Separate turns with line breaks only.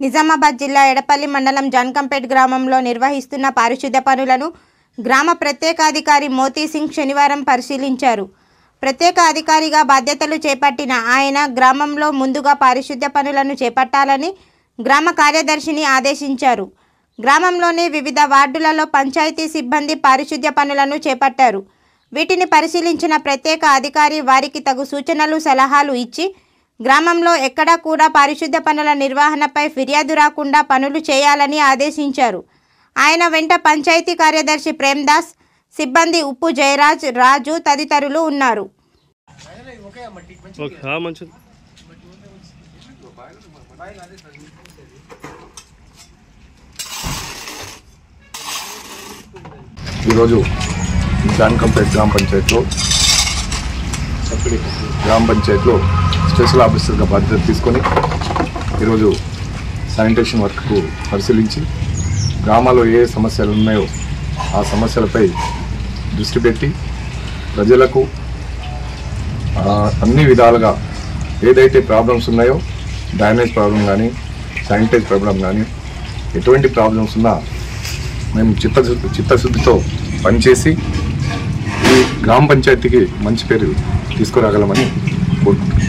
నిజామాబాద్ జిల్లా ఎడపల్లి మండలం జాన్కంపేట్ గ్రామంలో నిర్వహిస్తున్న పారిశుద్ధ్య పనులను గ్రామ ప్రత్యేకాధికారి మోతీ సింగ్ శనివారం పరిశీలించారు. ప్రత్యేక అధికారిగా బాధ్యతలు చేపట్టిన ఆయన గ్రామంలో ముందుగా పారిశుద్ధ్య పనులను చేపట్టాలని గ్రామ కార్యదర్శిని ఆదేశించారు. గ్రామంలోని వివిధ వార్డులలో పంచాయతీ సిబ్బంది పారిశుద్ధ్య పనులను చేపట్టారు. వీటిని పరిశీలించిన ప్రత్యేక అధికారి వారికి తగు సూచనలు సలహాలు ఇచ్చి గ్రామంలో ఎక్కడా కూడా పారిశుద్ధ్య పనుల నిర్వహణపై ఫిర్యాదు రాకుండా పనులు చేయాలని ఆదేశించారు. ఆయన వెంట పంచాయతీ కార్యదర్శి ప్రేమ్దాస్, సిబ్బంది ఉప్పు జయరాజ్, రాజు తదితరులు ఉన్నారు.
ఈరోజు జాన్కంపేట్ గ్రామ పంచాయతీలో స్పెషల్ ఆఫీసర్గా బాధ్యత తీసుకొని ఈరోజు శానిటేషన్ వర్క్కు పరిశీలించి గ్రామాల్లో ఏ సమస్యలు ఉన్నాయో ఆ సమస్యలపై దృష్టి పెట్టి ప్రజలకు అన్ని విధాలుగా ఏదైతే ప్రాబ్లమ్స్ ఉన్నాయో డ్రైనేజ్ ప్రాబ్లం కానీ శానిటైజ్ ప్రాబ్లం కానీ ఎటువంటి ప్రాబ్లమ్స్ ఉన్నా మేము చిత్తశుద్ధితో పనిచేసి ఈ గ్రామ పంచాయతీకి మంచి పేరు తీసుకురాగలమని కోరుకుంటున్నాం.